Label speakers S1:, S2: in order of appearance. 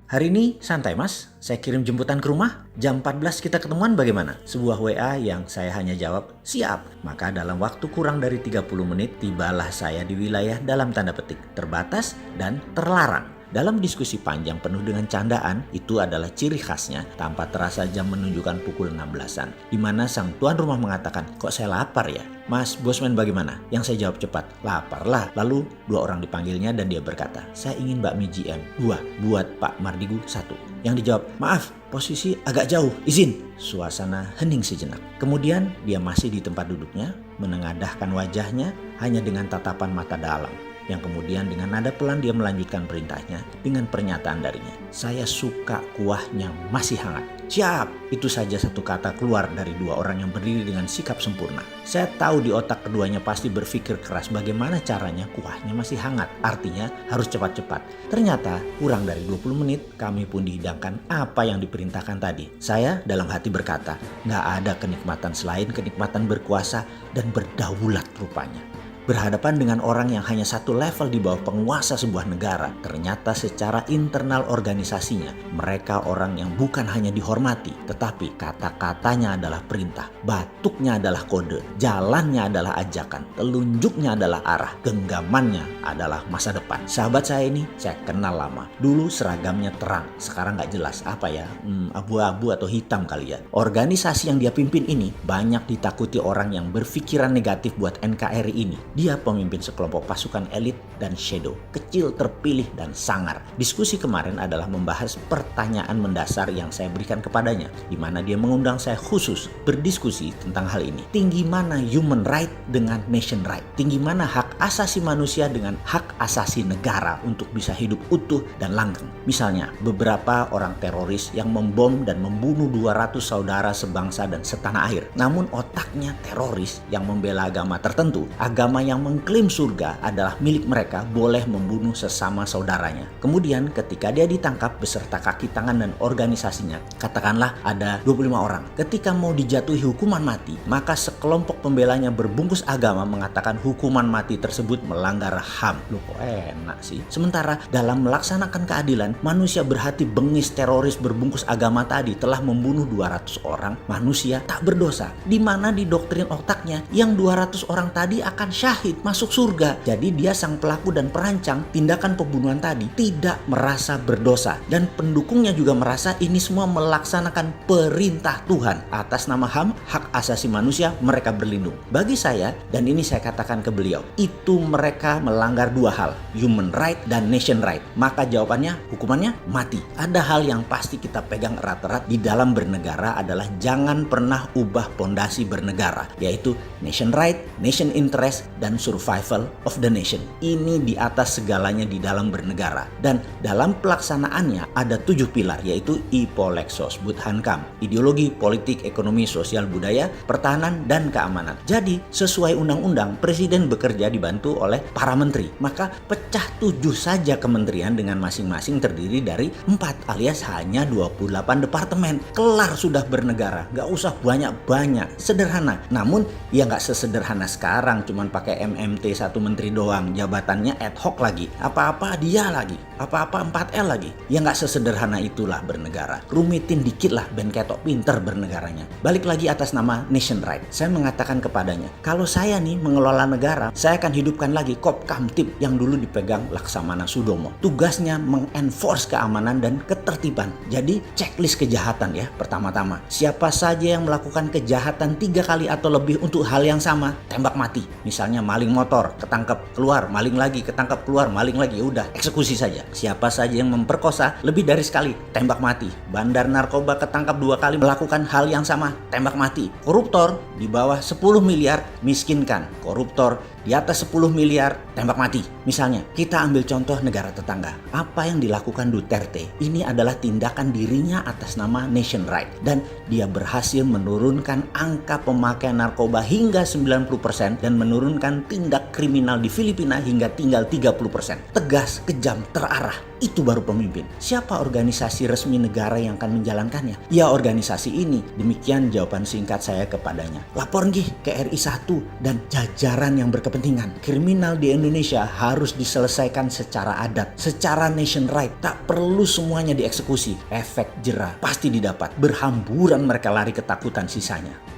S1: Hari ini santai mas, saya kirim jemputan ke rumah, jam 14 kita ketemuan bagaimana? Sebuah WA yang saya hanya jawab, siap. Maka dalam waktu kurang dari 30 menit, tibalah saya di wilayah dalam tanda petik, terbatas dan terlarang. Dalam diskusi panjang penuh dengan candaan, itu adalah ciri khasnya tanpa terasa jam menunjukkan pukul 16-an. Di mana sang tuan rumah mengatakan, kok saya lapar ya? Mas Bosman bagaimana? Yang saya jawab cepat, lapar lah. Lalu dua orang dipanggilnya dan dia berkata, saya ingin bakmi GM, 2, buat Pak Mardigu 1. Yang dijawab, maaf posisi agak jauh, izin. Suasana hening sejenak. Kemudian dia masih di tempat duduknya, menengadahkan wajahnya hanya dengan tatapan mata dalam. Yang kemudian dengan nada pelan dia melanjutkan perintahnya dengan pernyataan darinya. Saya suka kuahnya masih hangat. Siap, itu saja satu kata keluar dari dua orang yang berdiri dengan sikap sempurna. Saya tahu di otak keduanya pasti berpikir keras bagaimana caranya kuahnya masih hangat. Artinya harus cepat-cepat. Ternyata kurang dari 20 menit kami pun dihidangkan apa yang diperintahkan tadi. Saya dalam hati berkata, gak ada kenikmatan selain kenikmatan berkuasa dan berdaulat rupanya. Berhadapan dengan orang yang hanya satu level di bawah penguasa sebuah negara, ternyata secara internal organisasinya, mereka orang yang bukan hanya dihormati, tetapi kata-katanya adalah perintah, batuknya adalah kode, jalannya adalah ajakan, telunjuknya adalah arah, genggamannya adalah masa depan. Sahabat saya ini, saya kenal lama. Dulu seragamnya terang, sekarang gak jelas apa ya, abu-abu atau hitam kali ya. Organisasi yang dia pimpin ini banyak ditakuti orang yang berpikiran negatif buat NKRI ini. Dia pemimpin sekelompok pasukan elit dan shadow, kecil, terpilih, dan sangar. Diskusi kemarin adalah membahas pertanyaan mendasar yang saya berikan kepadanya, di mana dia mengundang saya khusus berdiskusi tentang hal ini. Tinggi mana human right dengan nation right? Tinggi mana hak asasi manusia dengan hak asasi negara untuk bisa hidup utuh dan langgeng? Misalnya, beberapa orang teroris yang membom dan membunuh 200 saudara sebangsa dan setanah air. Namun otaknya teroris yang membela agama tertentu, agama yang mengklaim surga adalah milik mereka, boleh membunuh sesama saudaranya. Kemudian ketika dia ditangkap beserta kaki tangan dan organisasinya, katakanlah ada 25 orang. Ketika mau dijatuhi hukuman mati, maka sekelompok pembelanya berbungkus agama mengatakan hukuman mati tersebut melanggar HAM. Loh kok enak sih? Sementara dalam melaksanakan keadilan, manusia berhati bengis teroris berbungkus agama tadi telah membunuh 200 orang manusia tak berdosa. Di mana di doktrin otaknya yang 200 orang tadi akan syahid masuk surga. Jadi dia sang pelaku dan perancang tindakan pembunuhan tadi tidak merasa berdosa. Dan pendukungnya juga merasa ini semua melaksanakan perintah Tuhan. Atas nama HAM, hak asasi manusia, mereka berlindung. Bagi saya, dan ini saya katakan ke beliau, itu mereka melanggar dua hal, human right dan nation right. Maka jawabannya, hukumannya mati. Ada hal yang pasti kita pegang erat-erat di dalam bernegara adalah jangan pernah ubah pondasi bernegara, yaitu nation right, nation interest, dan survival of the nation. Ini di atas segalanya di dalam bernegara. Dan dalam pelaksanaannya ada 7 pilar, yaitu IPOLEXOS, Budhankam, ideologi, politik, ekonomi, sosial, budaya, pertahanan, dan keamanan. Jadi sesuai undang-undang, presiden bekerja dibantu oleh para menteri. Maka pecah 7 saja kementerian dengan masing-masing terdiri dari 4 alias hanya 28 departemen. Kelar sudah bernegara, gak usah banyak-banyak, sederhana. Namun ya gak sesederhana sekarang cuman pakai MMT satu menteri doang, jabatannya ad hoc lagi, apa-apa dia lagi, apa-apa 4L lagi. Ya nggak sesederhana itulah bernegara. Rumitin dikit lah ben ketok pinter bernegaranya. Balik lagi atas nama nation right. Saya mengatakan kepadanya, kalau saya nih mengelola negara, saya akan hidupkan lagi Kopkamtib yang dulu dipegang Laksamana Sudomo. Tugasnya mengenforce keamanan dan ketertiban. Jadi checklist kejahatan ya. Pertama-tama, siapa saja yang melakukan kejahatan 3 kali atau lebih untuk hal yang sama, tembak mati. Misalnya maling motor, ketangkep, keluar, maling lagi, ketangkep, keluar, maling lagi, udah eksekusi saja. Siapa saja yang memperkosa lebih dari sekali, tembak mati. Bandar narkoba ketangkap 2 kali melakukan hal yang sama, tembak mati. Koruptor di bawah 10 miliar, miskinkan. Koruptor di atas 10 miliar, tembak mati. Misalnya, kita ambil contoh negara tetangga. Apa yang dilakukan Duterte, ini adalah tindakan dirinya atas nama nation right. Dan dia berhasil menurunkan angka pemakaian narkoba hingga 90% dan menurunkan menurunkan tindak kriminal di Filipina hingga tinggal 30%. Tegas, kejam, terarah. Itu baru pemimpin. Siapa organisasi resmi negara yang akan menjalankannya? Ya organisasi ini. Demikian jawaban singkat saya kepadanya. Lapor nggih ke RI 1 dan jajaran yang berkepentingan. Kriminal di Indonesia harus diselesaikan secara adat, secara nation right. Tak perlu semuanya dieksekusi. Efek jerah pasti didapat. Berhamburan mereka lari ketakutan sisanya.